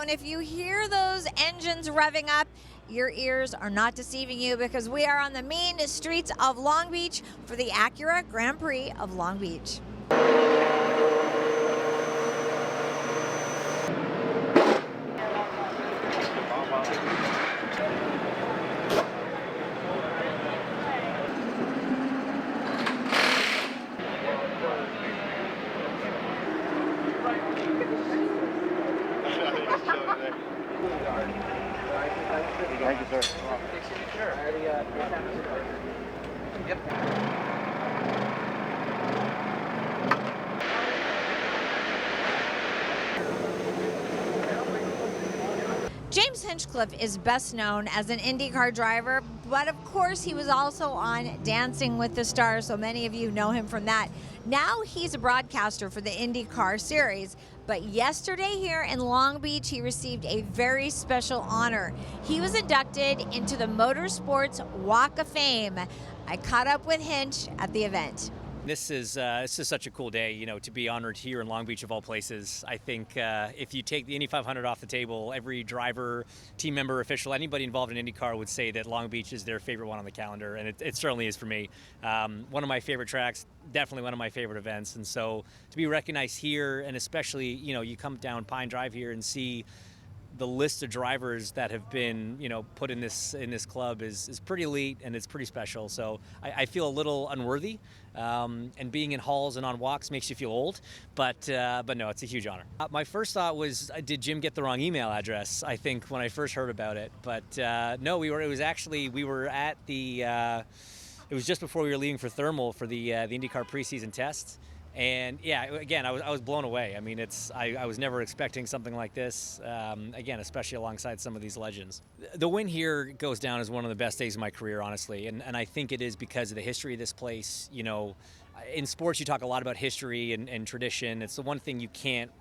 and if you hear those engines revving up, your ears are not deceiving you because we are on the main streets of Long Beach for the Acura Grand Prix of Long Beach. Thank you, sir. Sure. Yep. James Hinchcliffe is best known as an Indy Car driver, but of course he was also on Dancing with the Stars, so many of you know him from that. Now he's a broadcaster for the Indy Car Series, but yesterday here in Long Beach he received a very special honor. He was inducted into the Motorsports Walk of Fame. I caught up with Hinch at the event. This is such a cool day, to be honored here in Long Beach of all places. I think if you take the Indy 500 off the table, every driver, team member, official, anybody involved in IndyCar would say that Long Beach is their favorite one on the calendar, and it certainly is for me. One of my favorite tracks, definitely one of my favorite events, and so to be recognized here, and especially, you come down Pine Drive here and see the list of drivers that have been, put in this club is pretty elite, and it's pretty special. So I feel a little unworthy, and being in halls and on walks makes you feel old. But no, it's a huge honor. My first thought was, did Jim get the wrong email address? I think when I first heard about it, but no, we were at the. It was just before we were leaving for Thermal for the IndyCar preseason test. And yeah, again, I was blown away. I mean, I was never expecting something like this. Again, especially alongside some of these legends. The win here goes down as one of the best days of my career, honestly. And I think it is because of the history of this place. In sports, you talk a lot about history and tradition. It's the one thing you can't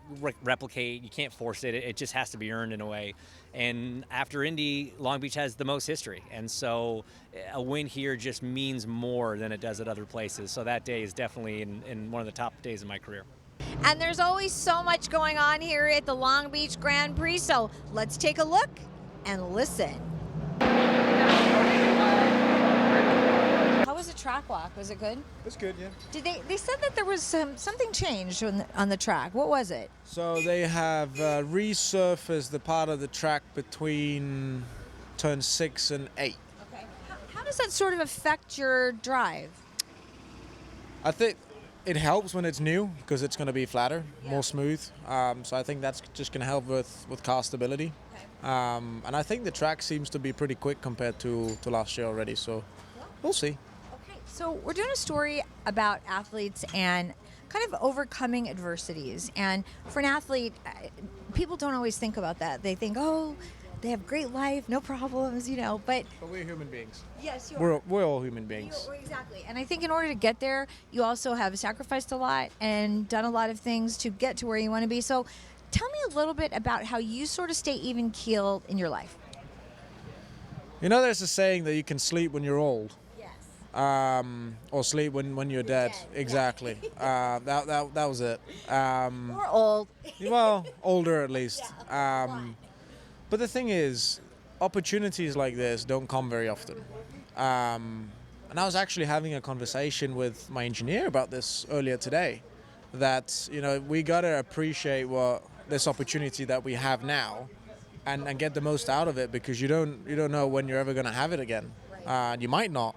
replicate. You can't force it. It just has to be earned in a way. And after Indy, Long Beach has the most history. And so a win here just means more than it does at other places. So that day is definitely in one of the top days of my career. And there's always so much going on here at the Long Beach Grand Prix, so let's take a look and listen. How was the track walk? Was it good? It was good, yeah. They said that there was something changed on the track. What was it? So they have resurfaced the part of the track between turn 6 and 8. Okay. How does that sort of affect your drive? I think it helps when it's new because it's going to be flatter, more smooth. So I think that's just going to help with car stability. Okay. And I think the track seems to be pretty quick compared to last year already. So we'll see. Okay. So we're doing a story about athletes and kind of overcoming adversities. And for an athlete, people don't always think about that. They think, oh, they have great life, no problems, but we're human beings. Yes, you are. We're all human beings. Exactly. And I think in order to get there, you also have sacrificed a lot and done a lot of things to get to where you want to be. So tell me a little bit about how you sort of stay even keeled in your life. There's a saying that you can sleep when you're old. Yes. Or sleep when you're dead. Exactly. That was it. Or old. Well, older at least. Yeah. But the thing is, opportunities like this don't come very often. And I was actually having a conversation with my engineer about this earlier today, that, we got to appreciate this opportunity that we have now and get the most out of it, because you don't know when you're ever going to have it again. You might not.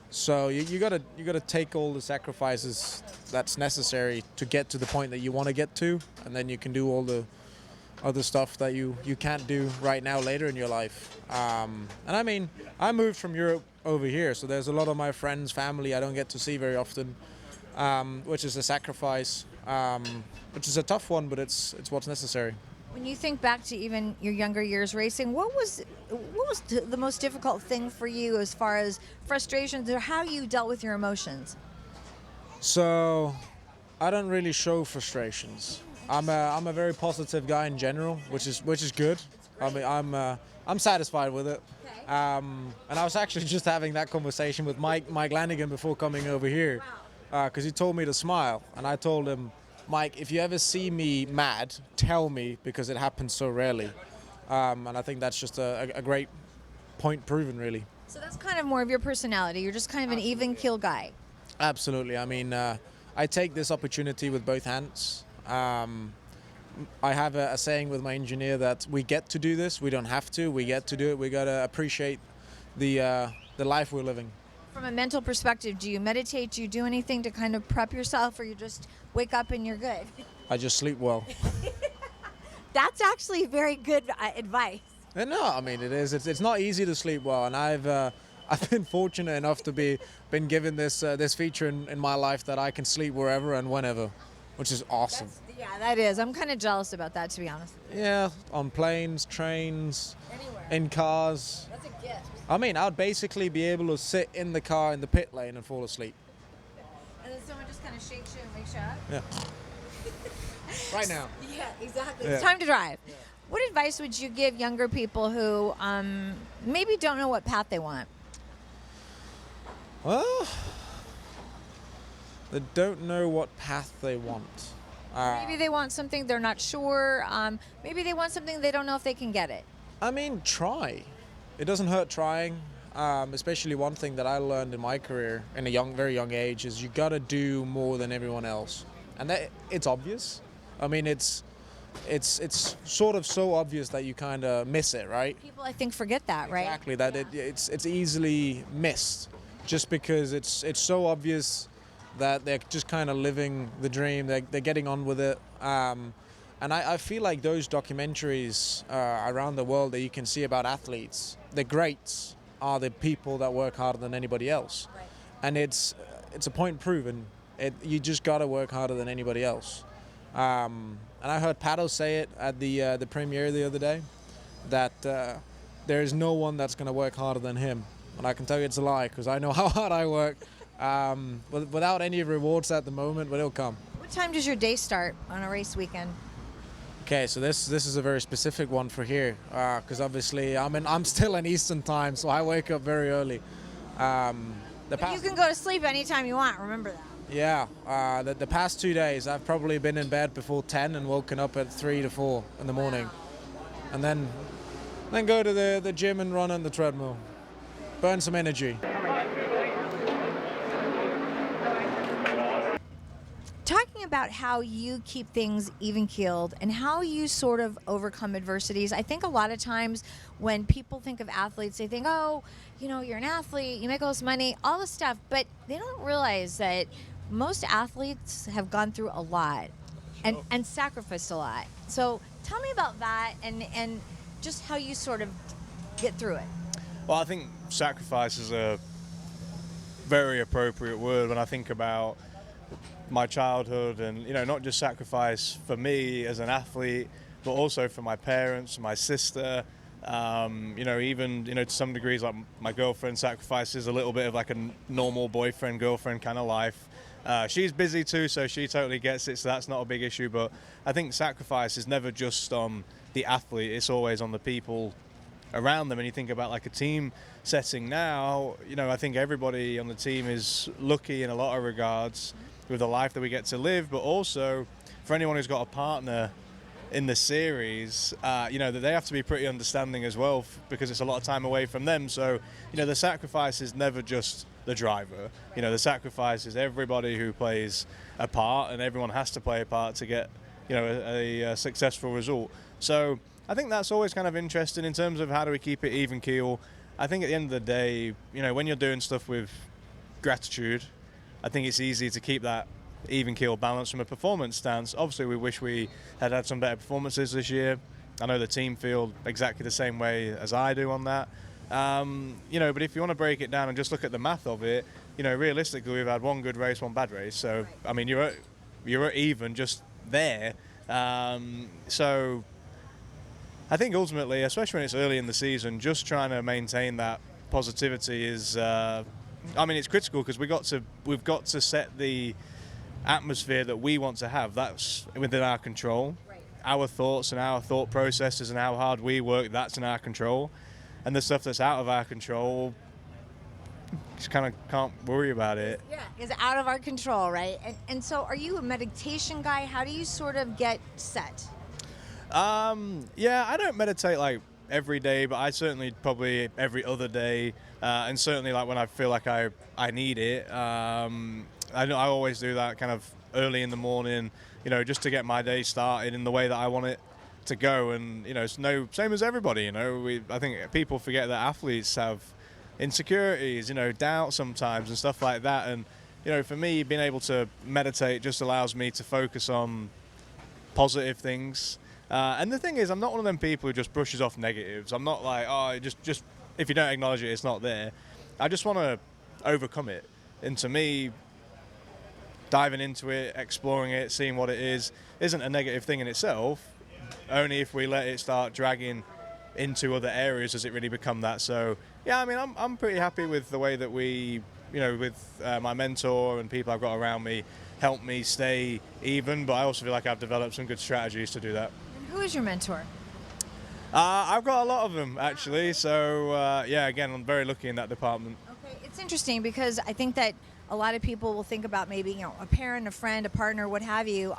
So you got to take all the sacrifices that's necessary to get to the point that you want to get to, and then you can do all the other stuff that you can't do right now later in your life. And I mean, I moved from Europe over here, so there's a lot of my friends, family I don't get to see very often, which is a sacrifice, which is a tough one, but it's what's necessary. When you think back to even your younger years racing, what was the most difficult thing for you as far as frustrations or how you dealt with your emotions? So I don't really show frustrations. I'm a very positive guy in general, which is good. I mean, I'm satisfied with it. Okay. And I was actually just having that conversation with Mike Lanigan before coming over here, because he told me to smile, and I told him, Mike, if you ever see me mad, tell me, because it happens so rarely. And I think that's just a great point proven, really. So that's kind of more of your personality. You're just kind of an even keel guy. Absolutely. I mean, I take this opportunity with both hands. I have a saying with my engineer that we get to do this. We don't have to. We get to do it. We got to appreciate the life we're living. From a mental perspective, do you meditate? Do you do anything to kind of prep yourself, or you just wake up and you're good? I just sleep well. That's actually very good advice. No, I mean it is. It's not easy to sleep well, and I've been fortunate enough to been given this feature in my life that I can sleep wherever and whenever, which is awesome. Yeah, that is. I'm kind of jealous about that, to be honest. Yeah, on planes, trains, Anywhere. in cars. That's a gift. I mean, I'd basically be able to sit in the car in the pit lane and fall asleep. And then someone just kind of shakes you and wakes you up. Yeah. Right now. Yeah, exactly. Yeah. It's time to drive. Yeah. What advice would you give younger people who maybe don't know what path they want? Well, they don't know what path they want. Maybe they want something they're not sure. Maybe they want something they don't know if they can get it. I mean, try. It doesn't hurt trying. Especially one thing that I learned in my career in a very young age is you gotta do more than everyone else, and that it's obvious. I mean, it's sort of so obvious that you kind of miss it, right? People, I think, forget that, right? Exactly. That it's easily missed, just because it's so obvious that they're just kind of living the dream. They're getting on with it. And I feel like those documentaries around the world that you can see about athletes, the greats are the people that work harder than anybody else. Right. And it's a point proven. You just got to work harder than anybody else. And I heard Pato say it at the premiere the other day, that there is no one that's going to work harder than him. And I can tell you it's a lie, because I know how hard I work. Without any rewards at the moment, but it'll come. What time does your day start on a race weekend? Okay, so this is a very specific one for here, because obviously I'm still in Eastern time, so I wake up very early. You can go to sleep anytime you want. Remember that. Yeah, the past 2 days I've probably been in bed before 10 and woken up at 3 to 4 in the morning, and then go to the gym and run on the treadmill, burn some energy. Talking about how you keep things even-keeled and how you sort of overcome adversities. I think a lot of times when people think of athletes, they think, oh, you're an athlete, you make all this money, all this stuff, but they don't realize that most athletes have gone through a lot and sacrificed a lot. So tell me about that and just how you sort of get through it. Well, I think sacrifice is a very appropriate word when I think about my childhood, and not just sacrifice for me as an athlete, but also for my parents, my sister, even to some degrees, like my girlfriend sacrifices a little bit of like a normal boyfriend girlfriend kind of life. She's busy too, so she totally gets it, so that's not a big issue. But I think sacrifice is never just on the athlete, it's always on the people around them. And you think about like a team setting now, I think everybody on the team is lucky in a lot of regards with the life that we get to live, but also for anyone who's got a partner in the series, that they have to be pretty understanding as well, because it's a lot of time away from them. So, the sacrifice is never just the driver. The sacrifice is everybody who plays a part, and everyone has to play a part to get, a successful result. So I think that's always kind of interesting in terms of how do we keep it even keel. I think at the end of the day, when you're doing stuff with gratitude, I think it's easy to keep that even keel balance from a performance stance. Obviously, we wish we had some better performances this year. I know the team feel exactly the same way as I do on that. But if you want to break it down and just look at the math of it, realistically, we've had one good race, one bad race. So, I mean, you're at even just there. So I think ultimately, especially when it's early in the season, just trying to maintain that positivity is, it's critical, because we've got to set the atmosphere that we want to have. That's within our control. Right. Our thoughts and our thought processes and how hard we work, that's in our control. And the stuff that's out of our control, just kind of can't worry about it. Yeah, it's out of our control, right? And so are you a meditation guy? How do you sort of get set? Yeah, I don't meditate like every day, but I certainly probably every other day, and certainly like when I feel like I need it. I always do that kind of early in the morning, just to get my day started in the way that I want it to go. And it's no same as everybody. I think people forget that athletes have insecurities, doubt sometimes and stuff like that. And for me, being able to meditate just allows me to focus on positive things. And the thing is, I'm not one of them people who just brushes off negatives. I'm not like, oh, just if you don't acknowledge it, it's not there. I just want to overcome it. And to me, diving into it, exploring it, seeing what it is, isn't a negative thing in itself. Only if we let it start dragging into other areas does it really become that. So, yeah, I mean, I'm pretty happy with the way that we, with my mentor and people I've got around me, help me stay even. But I also feel like I've developed some good strategies to do that. Who is your mentor? I've got a lot of them, actually. So, yeah, again, I'm very lucky in that department. Okay, it's interesting because I think that a lot of people will think about maybe, a parent, a friend, a partner, what have you,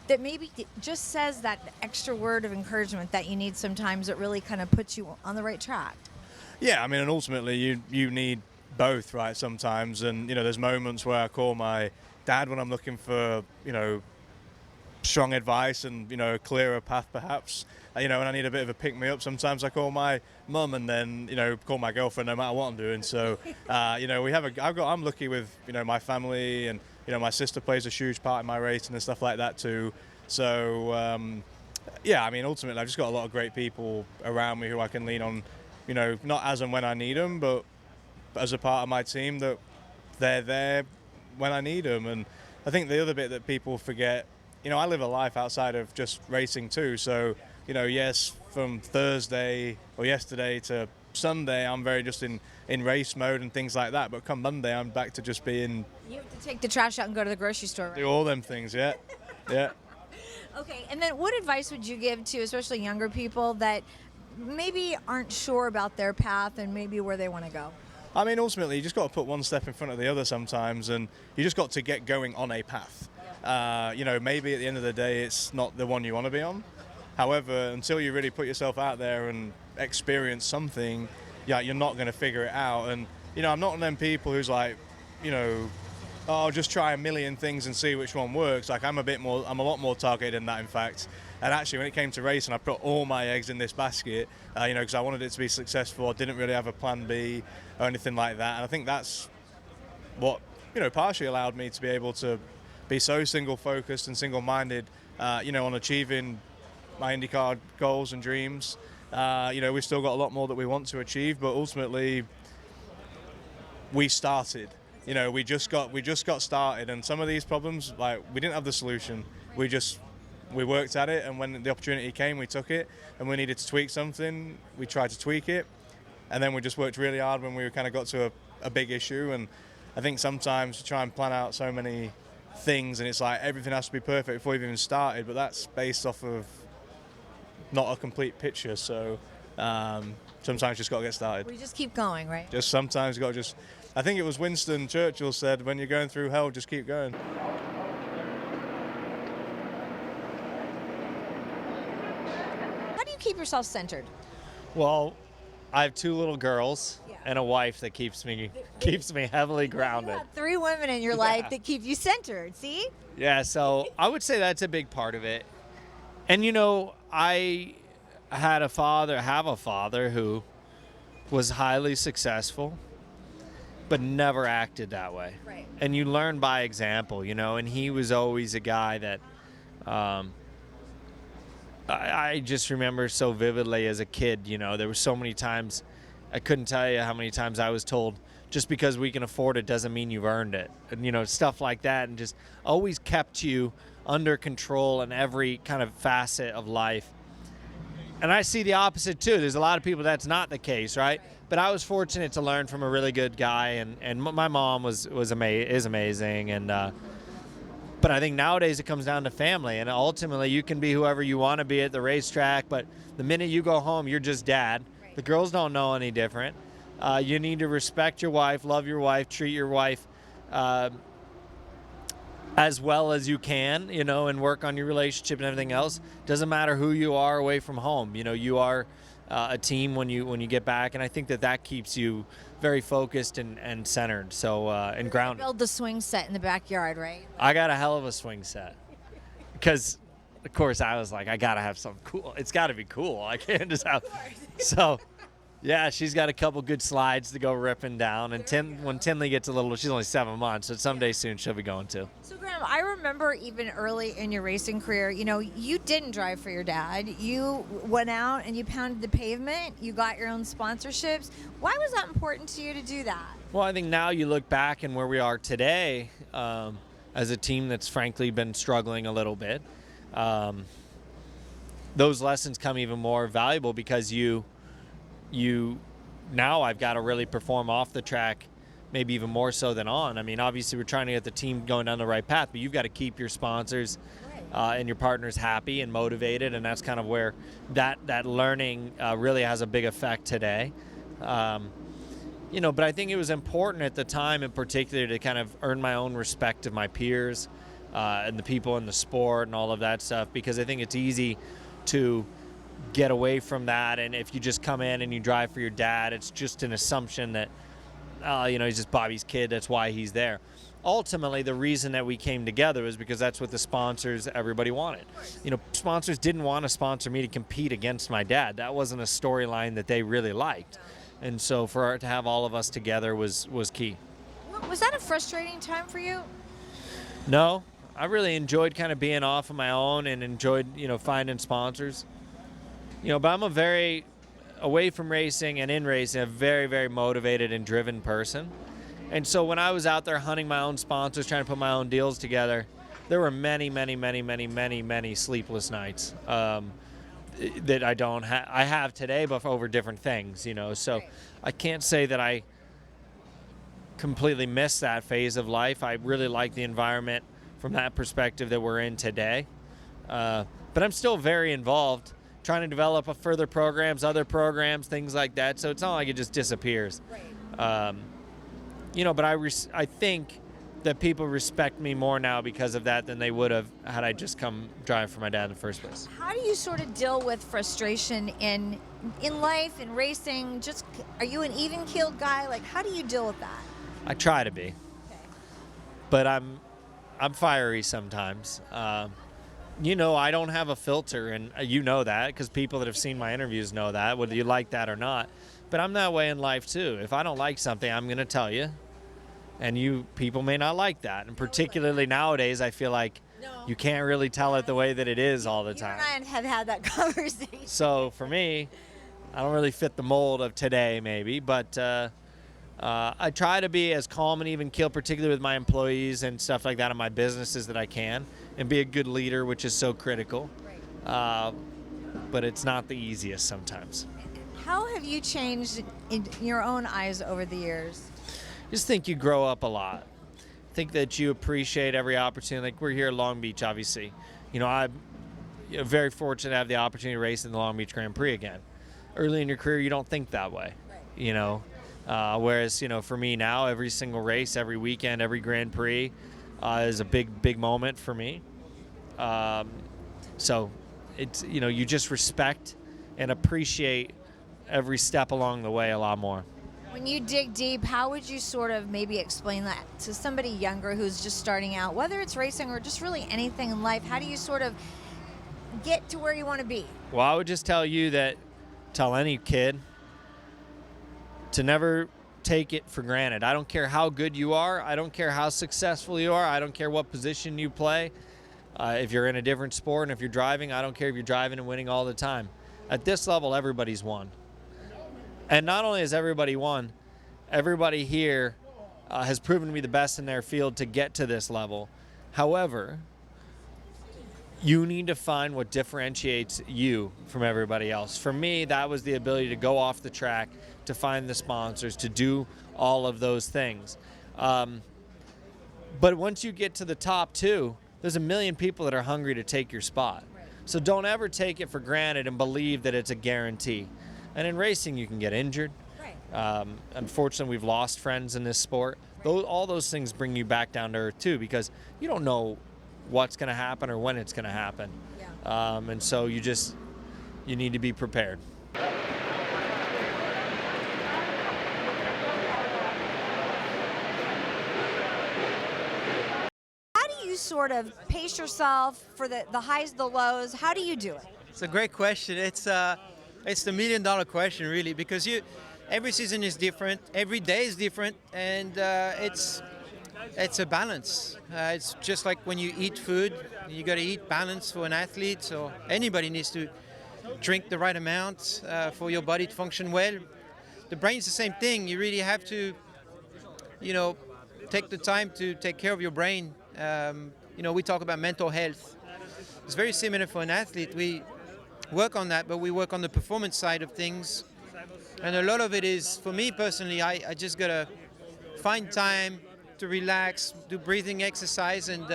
that maybe just says that extra word of encouragement that you need sometimes that really kind of puts you on the right track. Yeah, I mean, and ultimately you need both, right, sometimes. And, there's moments where I call my dad when I'm looking for, strong advice and, a clearer path perhaps. And I need a bit of a pick-me-up. Sometimes I call my mum and then, call my girlfriend no matter what I'm doing. So, I'm lucky with, my family and, my sister plays a huge part in my racing and stuff like that too. So, yeah, I mean, ultimately I've just got a lot of great people around me who I can lean on, not as and when I need them, but as a part of my team that they're there when I need them. And I think the other bit that people forget, I live a life outside of just racing too. So, yes, from Thursday or yesterday to Sunday, I'm very just in race mode and things like that. But come Monday, I'm back to just being... You have to take the trash out and go to the grocery store, right? Do all them things, yeah. Yeah. Okay, and then what advice would you give to especially younger people that maybe aren't sure about their path and maybe where they want to go? I mean, ultimately, you just got to put one step in front of the other sometimes, and you just got to get going on a path. Maybe at the end of the day, it's not the one you want to be on. However, until you really put yourself out there and experience something, yeah, you're not going to figure it out. And, I'm not one of them people who's like, I'll just try a million things and see which one works. Like, I'm a lot more targeted than that, in fact. And actually, when it came to racing, I put all my eggs in this basket, because I wanted it to be successful. I didn't really have a plan B or anything like that. And I think that's what, partially allowed me to be able to be so single-focused and single-minded, on achieving my IndyCar goals and dreams. We've still got a lot more that we want to achieve, but ultimately, we started. We just got started, and some of these problems, like, we didn't have the solution. We worked at it, and when the opportunity came, we took it. And we needed to tweak something, we tried to tweak it, and then we just worked really hard when we kind of got to a big issue. And I think sometimes you try and plan out so many things, and it's like everything has to be perfect before you've even started, but that's based off of not a complete picture. So sometimes you just got to get started. We just keep going, right? Just sometimes you got to just... I think it was Winston Churchill said, when you're going through hell, just keep going. How do you keep yourself centered? Well, I have 2 little girls Yeah. and a wife that keeps me heavily You grounded. have 3 women in your life that keep you centered, see? Yeah, so I would say that's a big part of it. And I have a father who was highly successful, but never acted that way. Right. And you learn by example, and he was always a guy that I just remember so vividly as a kid. There were so many times, I couldn't tell you how many times I was told, just because we can afford it doesn't mean you've earned it. And, stuff like that, and just always kept you under control in every kind of facet of life. And I see the opposite too. There's a lot of people that's not the case, right? But I was fortunate to learn from a really good guy, and my mom is amazing. And but I think nowadays it comes down to family, and ultimately you can be whoever you want to be at the racetrack, but the minute you go home, you're just dad. The girls don't know any different. You need to respect your wife, love your wife, treat your wife as well as you can, and work on your relationship and everything else. Doesn't matter who you are away from home. You are a team when you get back, and I think that keeps you very focused and centered. So and grounded. Build the swing set in the backyard, right? I got a hell of a swing set because, of course, I was like, I gotta have something cool. It's got to be cool. I can't just have. So. Yeah, she's got a couple good slides to go ripping down. And when Tinley gets a little, she's only 7 months, so someday soon she'll be going too. So, Graham, I remember even early in your racing career, you didn't drive for your dad. You went out and you pounded the pavement. You got your own sponsorships. Why was that important to you to do that? Well, I think now you look back and where we are today as a team that's frankly been struggling a little bit. Those lessons come even more valuable because now I've got to really perform off the track, maybe even more so than on. I mean, obviously we're trying to get the team going down the right path, but you've got to keep your sponsors and your partners happy and motivated, and that's kind of where that learning really has a big effect today. But I think it was important at the time in particular to kind of earn my own respect of my peers and the people in the sport and all of that stuff, because I think it's easy to get away from that, and if you just come in and you drive for your dad, it's just an assumption that he's just Bobby's kid, that's why he's there. Ultimately, the reason that we came together was because that's what the sponsors, everybody wanted. Sponsors didn't want to sponsor me to compete against my dad. That wasn't a storyline that they really liked, and so for to have all of us together was key. Was that a frustrating time for you? No, I really enjoyed kind of being off on my own and enjoyed finding sponsors. But I'm away from racing and in racing, a very, very motivated and driven person. And so when I was out there hunting my own sponsors, trying to put my own deals together, there were many, many, many, many, many, many sleepless nights that I have today, but over different things, So I can't say that I completely missed that phase of life. I really like the environment from that perspective that we're in today. But I'm still very involved, trying to develop further programs, other programs, things like that. So it's not like it just disappears. Right. But I think that people respect me more now because of that than they would have had I just come drive for my dad in the first place. How do you sort of deal with frustration in life, in racing? Are you an even-keeled guy? Like, how do you deal with that? I try to be. Okay. But I'm fiery sometimes. I don't have a filter, and you know that because people that have seen my interviews know that, whether you like that or not. But I'm that way in life too. If I don't like something, I'm going to tell you, and you people may not like that. And particularly nowadays, I feel like you can't really tell it the way that it is all the time. You and I have had that conversation. So for me, I don't really fit the mold of today, maybe, but I try to be as calm and even keel, particularly with my employees and stuff like that in my businesses that I can, and be a good leader, which is so critical. But it's not the easiest sometimes. How have you changed in your own eyes over the years? Just think you grow up a lot. Think that you appreciate every opportunity. Like we're here at Long Beach, obviously. I'm very fortunate to have the opportunity to race in the Long Beach Grand Prix again. Early in your career, you don't think that way, Whereas, for me now, every single race, every weekend, every Grand Prix is a big, big moment for me. So it's, you just respect and appreciate every step along the way a lot more. When you dig deep, how would you sort of maybe explain that to somebody younger who's just starting out, whether it's racing or just really anything in life? How do you sort of get to where you want to be? Well, I would just tell any kid to never take it for granted. I don't care how good you are. I don't care how successful you are. I don't care what position you play. If you're in a different sport and if you're driving, I don't care if you're driving and winning all the time. At this level, everybody's won. And not only has everybody won, everybody here has proven to be the best in their field to get to this level. However, you need to find what differentiates you from everybody else. For me, that was the ability to go off the track, to find the sponsors, to do all of those things. But once you get to the top too, there's a million people that are hungry to take your spot. So don't ever take it for granted and believe that it's a guarantee. And in racing, you can get injured. Unfortunately, we've lost friends in this sport. All those things bring you back down to earth too, because you don't know what's going to happen or when it's going to happen. Yeah. And so you need to be prepared. How do you sort of pace yourself for the highs, the lows? How do you do it? It's a great question. It's the million-dollar question, really, because every season is different, every day is different, and it's a balance. It's just like when you eat food, you got to eat balance for an athlete. So anybody needs to drink the right amount for your body to function well. The brain's the same thing. You really have to, take the time to take care of your brain. We talk about mental health. It's very similar for an athlete. We work on that, but we work on the performance side of things. And a lot of it is, for me personally, I just got to find time to relax, do breathing exercise, and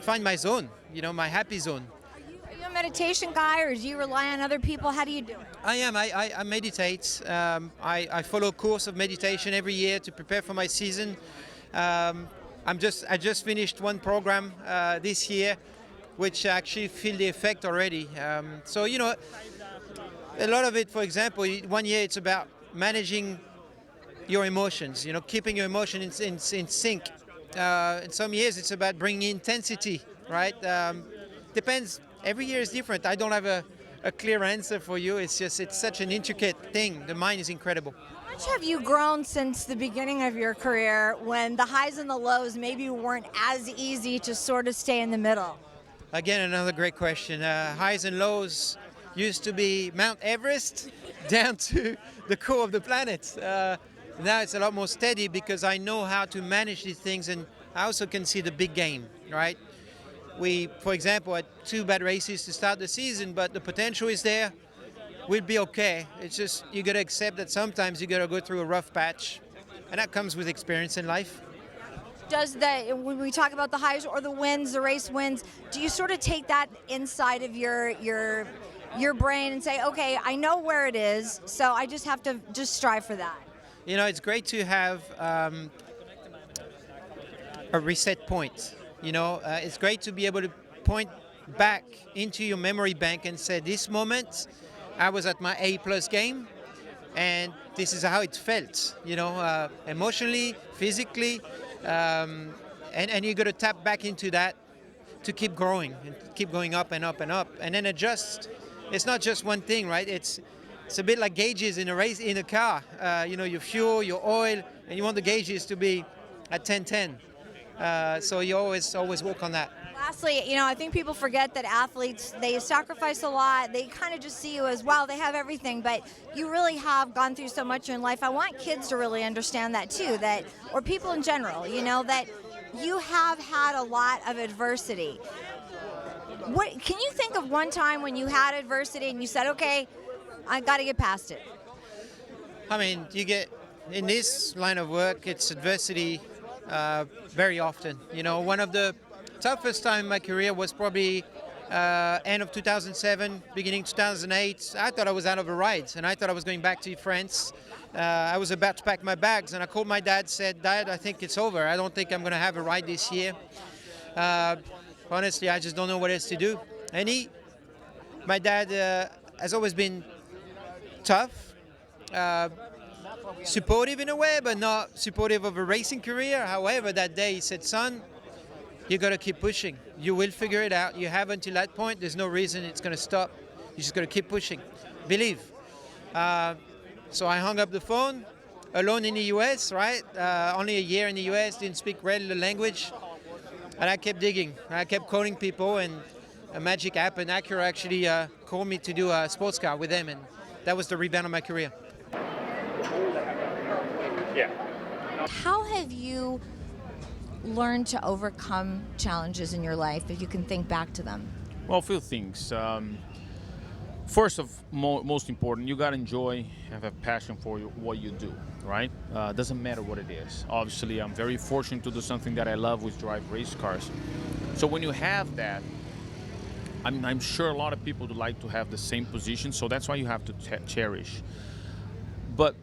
find my zone, my happy zone. Are you a meditation guy, or do you rely on other people? How do you do it? I am. I meditate. I follow a course of meditation every year to prepare for my season. I just finished one program this year, which actually feel the effect already. So a lot of it, for example, one year it's about managing your emotions, keeping your emotions in sync. In some years it's about bringing intensity, right? Depends. Every year is different. I don't have a clear answer for you. It's such an intricate thing. The mind is incredible. How much have you grown since the beginning of your career, when the highs and the lows maybe weren't as easy to sort of stay in the middle? Again, another great question. Highs and lows used to be Mount Everest down to the core of the planet. Now it's a lot more steady because I know how to manage these things, and I also can see the big game, right? We, for example, had 2 bad races to start the season, but the potential is there. We'll be okay. It's just you got to accept that sometimes you got to go through a rough patch, and that comes with experience in life. When we talk about the highs or the wins, the race wins, do you sort of take that inside of your brain and say, okay, I know where it is, so I just have to just strive for that? It's great to have a reset point. It's great to be able to point back into your memory bank and say, this moment I was at my A+ game, and this is how it felt, emotionally, physically, and you got to tap back into that to keep growing and keep going up and up and up, and then adjust. It's not just one thing, right? It's a bit like gauges in a car. Your fuel, your oil, and you want the gauges to be at 10-10. So you always work on that. Lastly, I think people forget that athletes, they sacrifice a lot. They kind of just see you as, wow, they have everything, but you really have gone through so much in life. I want kids to really understand that too, or people in general, that you have had a lot of adversity. Can you think of one time when you had adversity and you said, okay, I got to get past it? I mean, in this line of work, it's adversity very often. One of the toughest time in my career was probably end of 2007, beginning 2008. I thought I was out of a ride, and I thought I was going back to France. I was about to pack my bags, and I called my dad, said, Dad, I think it's over. I don't think I'm going to have a ride this year. Honestly, I just don't know what else to do. And my dad has always been tough, supportive in a way, but not supportive of a racing career. However, that day he said, son, you got to keep pushing. You will figure it out. You have until that point. There's no reason it's going to stop. You just got to keep pushing. Believe. So I hung up the phone, alone in the US, right? Only a year in the US, didn't speak really the language. And I kept digging. I kept calling people, and a magic happened. Acura actually called me to do a sports car with them, and that was the rebound of my career. Yeah. How have you learned to overcome challenges in your life, if you can think back to them? Well, a few things. First of most important, you gotta enjoy, have a passion for what you do, right? Doesn't matter what it is. Obviously, I'm very fortunate to do something that I love, which drive race cars. So when you have that, I'm sure a lot of people would like to have the same position, so that's why you have to cherish. But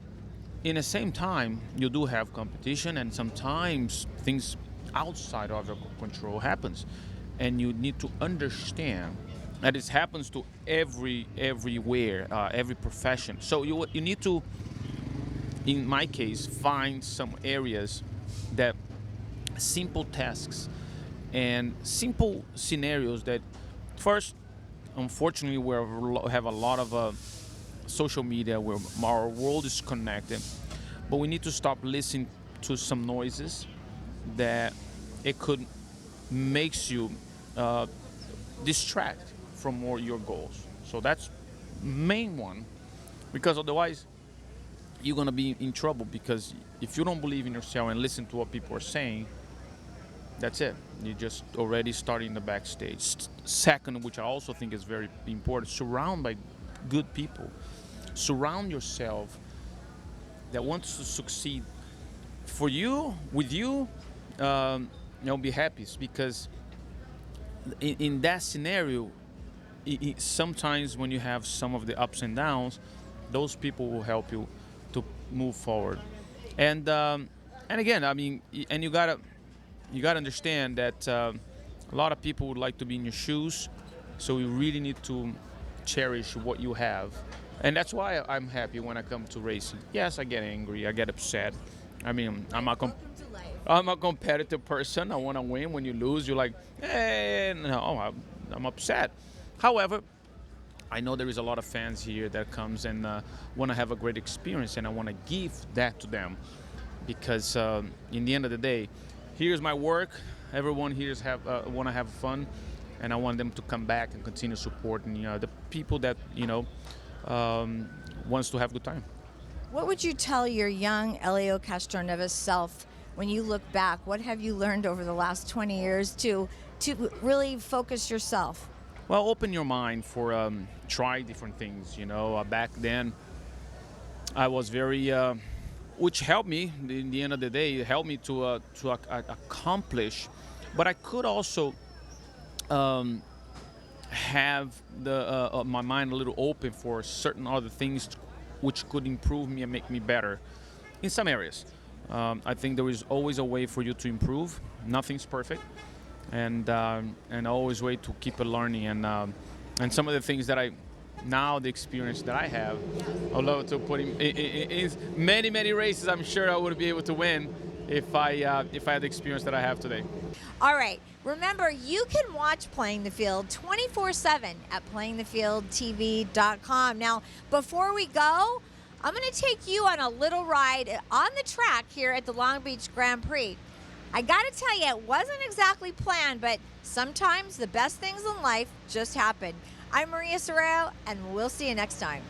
in the same time, you do have competition, and sometimes things outside of your control happens, and you need to understand that it happens to everywhere, every profession. So you need to, in my case, find some areas that simple tasks and simple scenarios that first, unfortunately, we have a lot of social media where our world is connected, but we need to stop listening to some noises that it could makes you distract from more your goals. So that's main one, because otherwise you're gonna be in trouble, because if you don't believe in yourself and listen to what people are saying, that's it. You just already starting the backstage. Second, which I also think is very important, surround by good people. Surround yourself that wants to succeed for you, with you, be happy, because in that scenario, sometimes when you have some of the ups and downs, those people will help you to move forward. And again, I mean, and you gotta understand that a lot of people would like to be in your shoes, so you really need to cherish what you have. And that's why I'm happy when I come to racing. Yes, I get angry, I get upset. I mean, I'm a competitive person. I want to win. When you lose, you're like, hey, no, I'm upset. However, I know there is a lot of fans here that comes and want to have a great experience, and I want to give that to them, because in the end of the day, here's my work. Everyone here want to have fun, and I want them to come back and continue supporting the people that wants to have a good time. What would you tell your young Elio Castroneves self when you look back? What have you learned over the last 20 years to really focus yourself? Well, open your mind for try different things. Back then, I was very, which helped me. In the end of the day, it helped me to accomplish. But I could also have my mind a little open for certain other things, which could improve me and make me better in some areas. I think there is always a way for you to improve. Nothing's perfect, and always way to keep learning. And some of the things that the experience that I have, I would love to put in many races. I'm sure I would be able to win if I had the experience that I have today. All right. Remember, you can watch Playing the Field 24/7 at playingthefieldtv.com. Now, before we go, I'm going to take you on a little ride on the track here at the Long Beach Grand Prix. I got to tell you, it wasn't exactly planned, but sometimes the best things in life just happen. I'm Maria Serrao, and we'll see you next time.